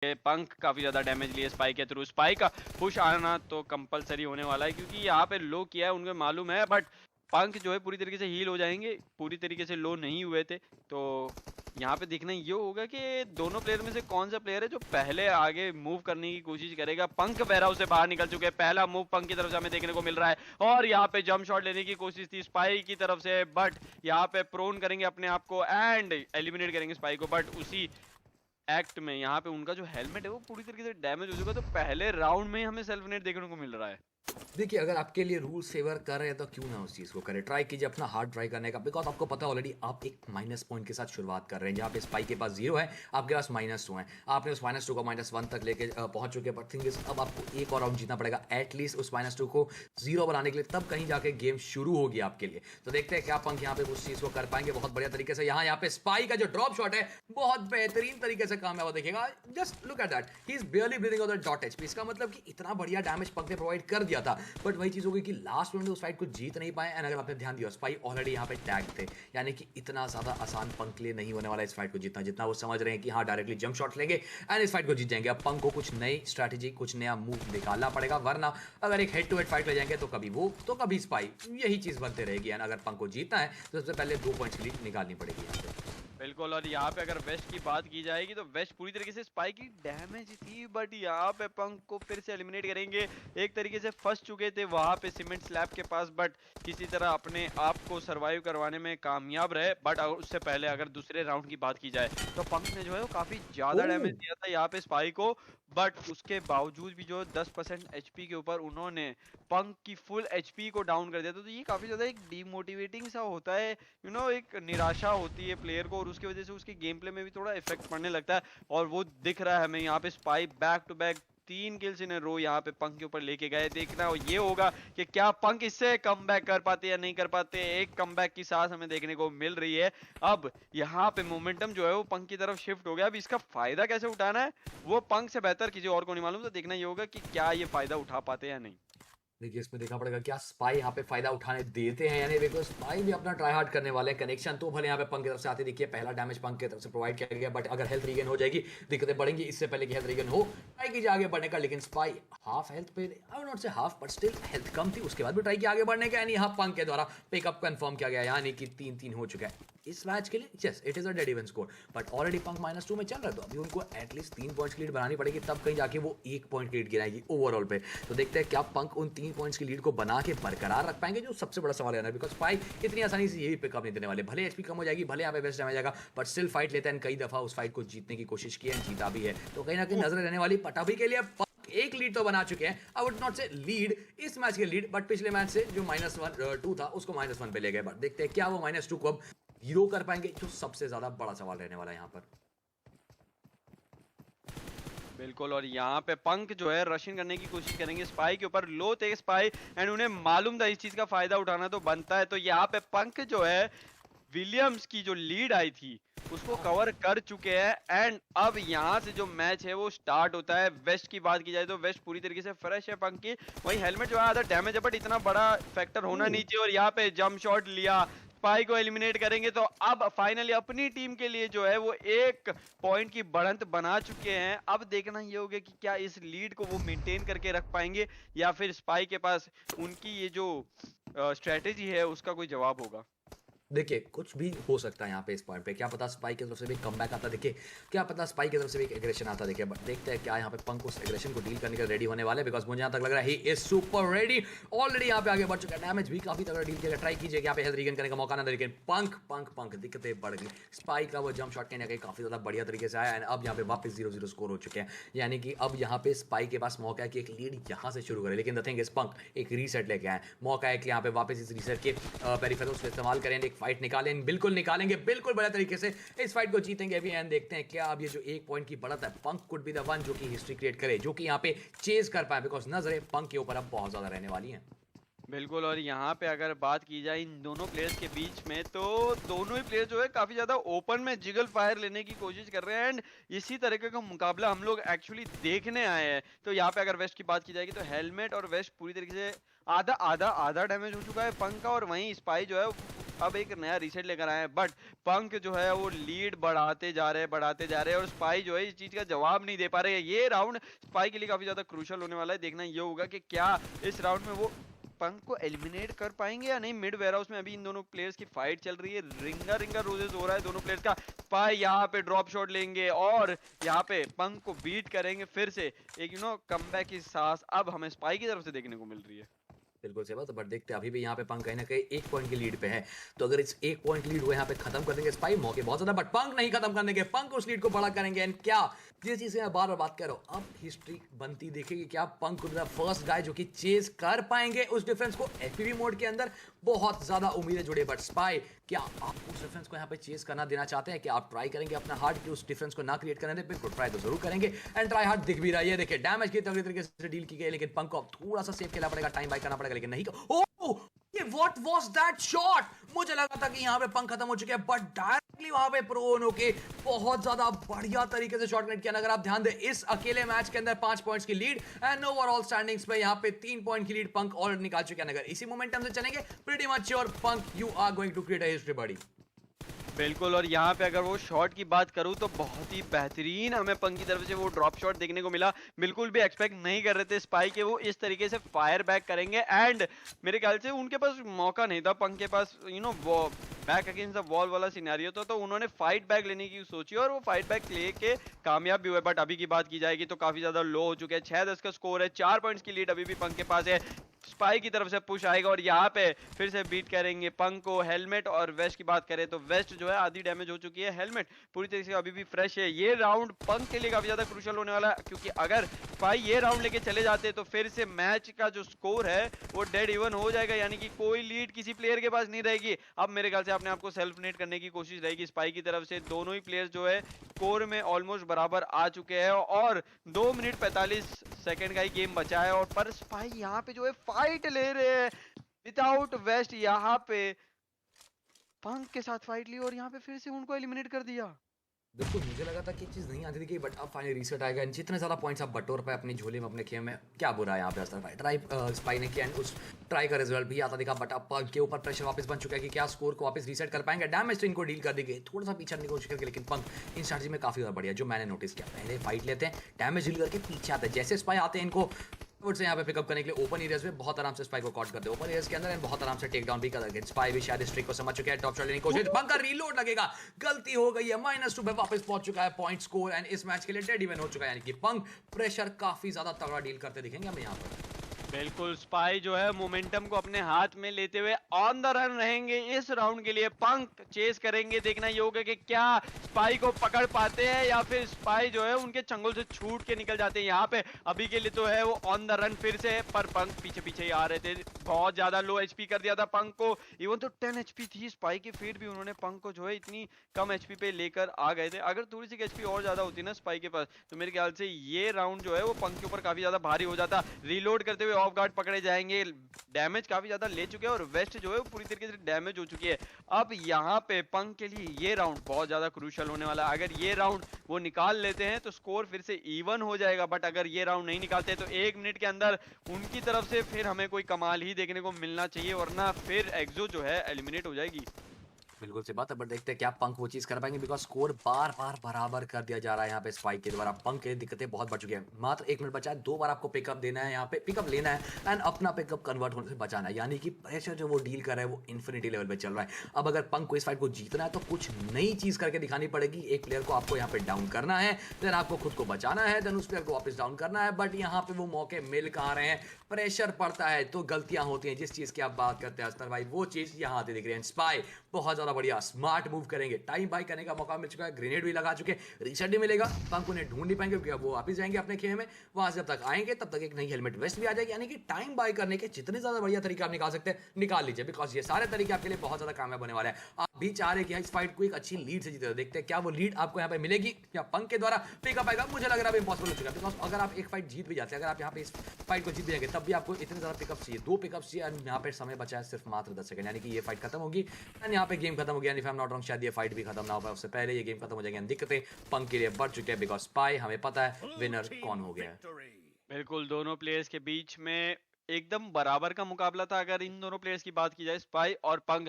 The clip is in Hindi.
पंख काफी ज्यादा डैमेज लिए स्पाई के थ्रू। स्पाई का पुश आना तो कंपलसरी होने वाला है क्योंकि यहाँ पे लो किया है, उनको मालूम है, बट पंख जो है पूरी तरीके से हील हो जाएंगे, पूरी तरीके से लो नहीं हुए थे। तो यहाँ पे देखना ये होगा कि दोनों प्लेयर में से कौन सा प्लेयर है जो पहले आगे मूव करने की कोशिश करेगा। पंख वेयरहाउस से बाहर निकल चुके हैं, पहला मूव पंख की तरफ से हमें देखने को मिल रहा है और यहाँ पे जंप शॉट लेने की कोशिश थी स्पाई की तरफ से, बट यहाँ पे प्रोन करेंगे अपने आप को एंड एलिमिनेट करेंगे स्पाई को। बट उसी एक्ट में यहाँ पे उनका जो हेलमेट है वो पूरी तरीके से डैमेज हो चुका है, तो पहले राउंड में हमें सेल्फ नेट देखने को मिल रहा है। देखिए, अगर आपके लिए रूल्स फेवर कर रहे हैं तो क्यों ना उस चीज़ को करें, ट्राई कीजिए अपना हार्ड ट्राई करने का, बिकॉज आपको पता ऑलरेडी आप एक माइनस पॉइंट के साथ शुरुआत कर रहे हैं, जहाँ पे स्पाई के पास 0 है, आपके पास -2 है, आपने उस -2 को -1 तक लेके पहुंच चुके हैं। बट थिंग इज अब आपको एक और राउंड जीतना पड़ेगा एटलीस्ट उस -2 को 0 बनाने के लिए, तब कहीं जाके गेम शुरू होगी आपके लिए। तो देखते हैं क्या पंख यहाँ पे उस चीज़ को कर पाएंगे बहुत बढ़िया तरीके से। यहाँ पे स्पाई का जो ड्रॉप शॉट है बहुत बेहतरीन तरीके से कामयाब हो, देखिएगा, just look at that, he is barely breathing out the dot HP। इसका मतलब कि इतना बढ़िया डैमेज पंख ने प्रोवाइड कर दिया था, बट वही चीज हो गई कि लास्ट में उस फाइट को जीत नहीं पाए। एंड अगर आपने ध्यान दिया, स्पाई ऑलरेडी यहाँ पे टैग थे, यानी कि इतना ज्यादा आसान पंख के लिए नहीं होने वाला इस फाइट को जीतना, जितना वो समझ रहे हैं कि हाँ डायरेक्टली जंप शॉट लेंगे एंड इस फाइट को जीत जाएंगे। अब पंख को कुछ नई स्ट्रैटेजी, कुछ नया मूव निकालना पड़ेगा, वरना अगर एक हेड टू हेड फाइट ले जाएंगे तो कभी वो तो कभी स्पाई, यही चीज बनते रहेगी। एंड अगर पंख को जीतना है तो सबसे पहले 2 पॉइंट्स की लीड निकालनी पड़ेगी यहाँ पे। बिल्कुल, और यहाँ पे अगर वेस्ट की बात की जाएगी तो वेस्ट पूरी तरीके से स्पाई की डैमेज थी, बट यहाँ पे पंख को फिर से एलिमिनेट करेंगे। एक तरीके से फंस चुके थे वहां पे सीमेंट स्लैब के पास, बट किसी तरह अपने आप को सरवाइव करवाने में कामयाब रहे। बट उससे पहले अगर दूसरे राउंड की बात की जाए तो पंख ने जो है वो काफी ज्यादा डैमेज दिया था यहाँ पे स्पाई को, बट उसके बावजूद भी जो 10% एचपी के ऊपर उन्होंने पंख की फुल एचपी को डाउन कर दिया था। तो ये काफी ज्यादा एक डीमोटिवेटिंग सा होता है, एक निराशा होती है प्लेयर को, और उसकी वजह से उसके गेम प्ले में भी थोड़ा इफेक्ट पड़ने लगता है। और वो दिख रहा है हमें यहाँ पे, spy back to back 3 kills in row यहाँ पे पंख के ऊपर लेके गए। देखना ये होगा कि क्या पंख इससे कम बैक कर पाते या नहीं कर पाते। एक कम बैक की सांस हमें देखने को मिल रही है। अब यहाँ पे मोमेंटम जो है वो पंख की तरफ शिफ्ट हो गया। अब इसका फायदा कैसे उठाना है वो पंख से बेहतर किसी और को नहीं मालूम, तो देखना ये होगा कि क्या ये फायदा उठा पाते या नहीं। देखिए, इसमें देखना पड़ेगा क्या स्पाई यहाँ पे फायदा उठाने देते हैं यानी। देखो, स्पाई भी अपना ट्राई हार्ड करने वाले हैं। कनेक्शन तो भले यहाँ पे पंख की तरफ से आती, देखिए पहला डैमेज पंख की तरफ से प्रोवाइड किया गया, बट अगर हेल्थ रीगेन हो जाएगी दिक्कतें बढ़ेंगी। इससे पहले कि हेल्थ रीगेन हो, ट्राई कीजिए आगे बढ़ने का, लेकिन स्पाई हाफ हेल्थ पे, आई नॉट से हाफ, बट स्टिल हेल्थ कम थी, उसके बाद भी ट्राई किया आगे बढ़ने का, यानी यहाँ पंख के द्वारा पिकअप कंफर्म किया गया, यानी कि 3-3 हो चुका है इस मैच के लिए। Yes, it is a dead even score, but already पंख -2 में चल रहा है, तो अभी उनको एटलीस्ट 3 पॉइंट्स की लीड बनानी पड़ेगी, तब कहीं जाके वो 1 पॉइंट की लीड गिराएगी ओवरऑल पे। तो देखते हैं क्या पंख उन 3 पॉइंट्स की लीड को बना के बरकरार रख पाएंगे, जो सबसे बड़ा सवाल है, बिकॉज स्पाई इतनी आसानी से यही पिकअप नहीं देने वाले। भले एचपी कम हो जाएगी, भले यहाँ पे बेस्ट डैमेज आएगा, बट स्टिल फाइट लेते हैं। कई दफा उस फाइट को जीतने की कोशिश की है, जीता भी है, तो कहीं ना कहीं नजर रहने वाली पटाबी के लिए एक लीड तो बना चुके हैं। आई वुड नॉट से लीड इस मैच के लीड, बट पिछले मैच से जो -2 था उसको -1 पे ले गए। बट देखते हैं क्या वो -2 को अब हीरो कर पाएंगे, जो सबसे ज्यादा बड़ा सवाल रहने वाला है यहाँ पर। बिल्कुल, और यहाँ पे पंख जो है रशिंग करने की कोशिश करेंगे स्पाई के ऊपर। लो थे स्पाई एंड उन्हें मालूम था इस चीज का फायदा उठाना तो बनता है। तो यहाँ पे पंख जो है विलियम्स की जो लीड आई थी उसको कवर कर चुके हैं। एंड अब यहाँ से जो मैच है वो स्टार्ट होता है। वेस्ट की बात की जाए तो वेस्ट पूरी तरीके से फ्रेश है पंख की। वही हेलमेट जो है आधा डैमेज है, बट इतना बड़ा फैक्टर होना नहीं चाहिए। और यहाँ पे जंप शॉट लिया, स्पाई को एलिमिनेट करेंगे, तो अब फाइनली अपनी टीम के लिए जो है वो 1 पॉइंट की बढ़त बना चुके हैं। अब देखना ये होगा कि क्या इस लीड को वो मेंटेन करके रख पाएंगे या फिर स्पाई के पास उनकी ये जो स्ट्रेटेजी है उसका कोई जवाब होगा। देखिए, कुछ भी हो सकता है यहाँ पे इस पॉइंट पे, क्या पता स्पाई की तरफ से भी कमबैक आता, देखिए क्या पता स्पाई की तरफ से भी एक एग्रेशन आता। देखिए, बट देखते हैं क्या यहाँ पे पंख उस एग्रेशन को डील करने के रेडी होने वाले, बिकॉज मुझे यहाँ तक लग रहा है he is super ready. Already यहाँ पे आगे बढ़ चुका है, डैमेज भी काफी तगड़ा डील किया। ट्राई कीजिए यहाँ पे हेल्थ रीगेन करने का मौका ना दे, लेकिन पंख पंख पंख दिक्कतें बढ़ गई। स्पाई का वो जंप शॉट कहीं ना कहीं काफी ज्यादा बढ़िया तरीके से आया, एंड अब यहाँ पे वापस 0-0 स्कोर हो चुके हैं। यानी कि अब यहाँ पे स्पाई के पास मौका है कि एक लीड यहाँ से शुरू करे, लेकिन द थिंग इज पंख एक रीसेट लेके आए। मौका है कि यहाँ पे वापस इस रीसेट के पेरिफेरल्स को इस्तेमाल करें, एक फाइट निकालें, बिल्कुल निकालेंगे, बिल्कुल बढ़िया तरीके से इस फाइट को जीतेंगे भी। एंड देखते हैं क्या अब ये जो 1 पॉइंट की बढ़त है, पंख कुड बी द वन जो कि हिस्ट्री क्रिएट करे, जो कि यहाँ पे चेज कर पाए, बिकॉज नजरें पंख के ऊपर अब बहुत ज्यादा रहने वाली हैं। बिल्कुल, और यहाँ पे अगर बात की जाए इन दोनों प्लेयर्स के बीच में, तो दोनों ही प्लेयर जो है काफी ज्यादा ओपन में जिगल फायर लेने की कोशिश कर रहे हैं। एंड इसी तरीके का मुकाबला हम लोग एक्चुअली देखने आए हैं। तो यहाँ पे अगर वेस्ट की बात की जाएगी तो हेलमेट और वेस्ट पूरी तरीके से आधा आधा आधा डैमेज हो चुका है पंख का, और वहीं स्पाई जो है अब एक नया रीसेट लेकर आए हैं, बट पंक जो है वो लीड बढ़ाते जा रहे हैं और स्पाई जो है इस चीज का जवाब नहीं दे पा रहे हैं। ये राउंड स्पाई के लिए काफी ज्यादा क्रूशल होने वाला है। देखना ये होगा कि क्या इस राउंड में वो पंक को एलिमिनेट कर पाएंगे या नहीं। मिड वेयर हाउस में अभी इन दोनों प्लेयर्स की फाइट चल रही है, रिंगा रिंगा रोजेस हो रहा है दोनों प्लेयर्स का। स्पाई यहाँ पे ड्रॉप शॉट लेंगे और यहाँ पे पंक को बीट करेंगे फिर से। एक कमबैक की सांस अब हमें स्पाई की तरफ से देखने को मिल रही है। बिल्कुल सही बात, बट देखते हैं अभी भी यहाँ पे पंक कहीं ना कहीं 1 पॉइंट की लीड पे है। तो अगर इस 1 पॉइंट लीड को यहाँ पे खत्म कर देंगे स्पाई, मौके बहुत ज्यादा, बट पंक नहीं खत्म करने के, पंक उस लीड को बड़ा करेंगे। एंड क्या जिस चीज से मैं बार बार बात कर रहा हूँ, अब हिस्ट्री बनती देखेगी। क्या पंक द फर्स्ट गाय जो कि चेज कर पाएंगे उस डिफरेंस को एफपीवी मोड के अंदर। बहुत ज्यादा उम्मीदें जुड़े, बट स्पाई क्या आप उस डिफरेंस को यहाँ पे चेज करना देना चाहते हैं? कि आप ट्राई करेंगे अपना हार्ड कि उस डिफरेंस को ना क्रिएट करने दे? बिल्कुल ट्राई तो जरूर करेंगे एंड ट्राई हार्ड दिख भी रहा है। ये देखिए डैमेज की तगड़ी तरीके से डील की गई, लेकिन पंक को अब थोड़ा सा सेव खेलना पड़ेगा, टाइम बाय करना पड़ेगा, लेकिन नहीं। ये व्हाट वाज दैट शॉट? मुझे लगा था कि यहाँ पे पंख खत्म हो चुके हैं, बट डायरेक्टली वहां पे प्रोन होके बहुत ज्यादा बढ़िया तरीके से शॉट कनेक्ट किया। अगर आप ध्यान दें इस अकेले मैच के अंदर 5 पॉइंट्स की लीड एंड ओवरऑल स्टैंडिंग्स पे यहाँ पे 3 पॉइंट की लीड पंख और निकाल चुके हैं। अगर इसी मोमेंटम से चलेंगे प्रीटी मच श्योर पंख you are going to create a history बड़ी। बिल्कुल, और यहाँ पे अगर वो शॉट की बात करूँ तो बहुत ही बेहतरीन हमें पंक की तरफ से वो ड्रॉप शॉट देखने को मिला। बिल्कुल भी एक्सपेक्ट नहीं कर रहे थे स्पाई के वो इस तरीके से फायर बैक करेंगे एंड मेरे ख्याल से उनके पास मौका नहीं था। पंक के पास वो बैक अगेंस्ट द वॉल वाला सिनेरियो था, तो उन्होंने फाइट बैक लेने की सोची और वो फाइट बैक लेके कामयाब भी हुए। बट अभी की बात की जाएगी तो काफी ज्यादा लो हो चुके हैं। 6-10 का स्कोर है, 4 पॉइंट्स की लीड अभी भी पंक के पास है। स्पाई की तरफ से पुश आएगा और यहाँ पे फिर से बीट करेंगे पंक को। हेलमेट और वेस्ट की बात करें तो वेस्ट जो है आधी डैमेज हो चुकी है, हेलमेट पूरी तरीके से अभी भी फ्रेश है। ये राउंड पंक के लिए काफी ज्यादा क्रूशियल होने वाला है, क्योंकि अगर स्पाई ये राउंड लेके चले जाते तो फिर से मैच का जो स्कोर है वो डेड इवन हो जाएगा, यानी कि कोई लीड किसी प्लेयर के पास नहीं रहेगी। अब मेरे ख्याल से अपने आपको सेल्फ नेट करने की कोशिश रहेगी स्पाई की तरफ से। दोनों ही प्लेयर्स जो है स्कोर में ऑलमोस्ट बराबर आ चुके हैं और 2 मिनट 45 सेकंड का ही गेम बचा है। और पर स्पाई यहाँ पे जो है फाइट ले रहे हैं विदाउट वेस्ट। यहाँ पे पंक के साथ फाइट ली और यहाँ पे फिर से उनको एलिमिनेट कर दिया। बिल्कुल मुझे लगा था कि चीज़ नहीं आती थी, बट अब फाइनली रीसेट आएगा। जितने ज़्यादा पॉइंट्स आप बटोर पाए अपनी झोले में अपने खेम में, क्या बुरा है यहाँ पे असर। ट्राई स्पाई ने किया एंड उस ट्राई का रिजल्ट भी आता दिखा, बट अब पंक के ऊपर प्रेशर वापस बन चुका है कि क्या स्कोर को वापस रीसेट कर पाएंगे। डैमेज तो इनको डील कर दी गई, थोड़ा सा पीछे हटने की कोशिश करके, लेकिन पंक इन स्ट्रैटेजी में काफ़ी ज़्यादा बढ़िया। जो मैंने नोटिस किया, पहले फाइट लेते हैं, डैमेज डील करके पीछे आते हैं, जैसे स्पाई आते हैं इनको से यहाँ पे पिकअप करने के लिए ओपन एरियाज में बहुत आराम से स्पाई को कॉट करते हैं, ओपन एरियाज के अंदर बहुत आराम से टेक डाउन भी कर देंगे। स्पाई भी शायद इस ट्रिक को समझ चुके हैं, टॉप शॉट लेने की कोशिश, पंक का रीलोड लगेगा, गलती हो गई है, -2 पे वापस पहुंच चुका है पॉइंट स्कोर एंड इस मैच के लिए डेड इवन हो चुका है। यानी कि पंक प्रेशर काफी ज्यादा तगड़ा डील करते दिखेंगे हमें यहाँ पर। बिल्कुल, स्पाई जो है मोमेंटम को अपने हाथ में लेते हुए ऑन द रन रहेंगे इस राउंड के लिए। पंक चेस करेंगे, देखना ये होगा कि क्या स्पाई को पकड़ पाते हैं या फिर स्पाई जो है उनके चंगुल से छूट के निकल जाते हैं। यहाँ पे अभी के लिए तो है वो ऑन द रन फिर से, पर पंक पीछे पीछे ही आ रहे थे। बहुत ज्यादा लो एचपी कर दिया था पंक को, इवन तो 10 एचपी थी स्पाई की, फिर भी उन्होंने पंक को जो है इतनी कम एचपी पे लेकर आ गए थे। अगर थोड़ी सी एचपी और ज्यादा होती ना स्पाई के पास तो मेरे ख्याल से ये राउंड जो है वो पंक के ऊपर काफी ज्यादा भारी हो जाता। रीलोड करते हुए ऑफ गार्ड पकड़े जाएंगे, डैमेज काफी ज्यादा ले चुके हैं और वेस्ट जो है वो पूरी तरीके से डैमेज हो चुकी है। अब यहाँ पे पंक के लिए ये राउंड बहुत ज्यादा क्रूशियल होने वाला है। अगर ये राउंड वो निकाल लेते हैं तो स्कोर फिर से इवन हो जाएगा, बट अगर ये राउंड नहीं निकालते तो 1 मिनट के अंदर उनकी तरफ से फिर हमें कोई कमाल ही देखने को मिलना चाहिए, वरना फिर एक्सो जो है एलिमिनेट हो जाएगी। बिल्कुल सी बात है, बट देखते हैं क्या पंक वो चीज़ कर पाएंगे, बिकॉज स्कोर बार बार बराबर कर दिया जा रहा है यहाँ पे स्पाइक के द्वारा। पंक के दिक्कतें बहुत बढ़ चुकी है, मात्र 1 मिनट बचा है, 2 बार आपको पिकअप देना है, यहाँ पे पिकअप लेना है एंड अपना पिकअप कन्वर्ट होने से बचाना है। यानी कि प्रेशर जो वो डील कर रहा है वो इन्फिनिटी लेवल पे चल रहा है। अब अगर पंक को इस फाइट को जीतना है तो कुछ नई चीज़ करके दिखानी पड़ेगी। एक प्लेयर को आपको यहाँ पे डाउन करना है, देन आपको खुद को बचाना है, देन उस प्लेयर को वापस डाउन करना है। बट यहाँ पे वो मौके मिल कहाँ रहे हैं, प्रेशर पड़ता है तो गलतियां होती हैं। जिस चीज़ की आप बात करते हैं अस्तर भाई, वो चीज़ यहाँ आती दिख रही है। स्पाई बहुत ज़्यादा बढ़िया स्मार्ट मूव करेंगे, टाइम बाय करने का मौका मिल चुका है, ग्रेनेड भी लगा चुके, रीसेट भी मिलेगा। पंक उन्हें ढूंढ नहीं पाएंगे क्योंकि वो वापस जाएंगे अपने खेमे में। वहां से जब तक आएंगे तब तक एक नई हेलमेट वेस्ट भी आ जाएगी। यानी कि टाइम बाय करने के जितने ज्यादा बढ़िया तरीके आप निकाल सकते हैं निकाल लीजिए, बिकॉज ये सारे तरीके आपके लिए बहुत ज्यादा कामयाब होने वाले हैं। आप भी चाह रहे कि इस फाइट को एक अच्छी लीड से जीते, देखते हैं क्या वो लीड आपको यहाँ पे मिलेगी या पंक के द्वारा पिकअप आएगा। मुझे लग रहा है इम्पॉसिबल हो चुका है, बिकॉज अगर आप एक फाइट जीत भी जाते हैं, अगर आप यहाँ पे इस फाइट को जीत भी जाएंगे तब भी आपको इतने ज्यादा पिकअप चाहिए, 2 पिकअप चाहिए एंड यहाँ पे समय बचा है सिर्फ मात्र 10 सेकंड। यानी कि ये फाइट खत्म होगी एंड यहाँ पे गेम खत्म हो गया। If I am not wrong शायद ये फाइट भी खत्म ना हो पाए उससे पहले ये गेम खत्म हो जाएगी। दिक्कतें पंक के लिए बढ़ चुके हैं, बिकॉज स्पाई हमें पता है विनर कौन हो गया है। बिल्कुल, दोनों प्लेयर्स के बीच में एकदम बराबर का मुकाबला था। अगर इन दोनों प्लेयर्स की बात की जाए स्पाई और पंक,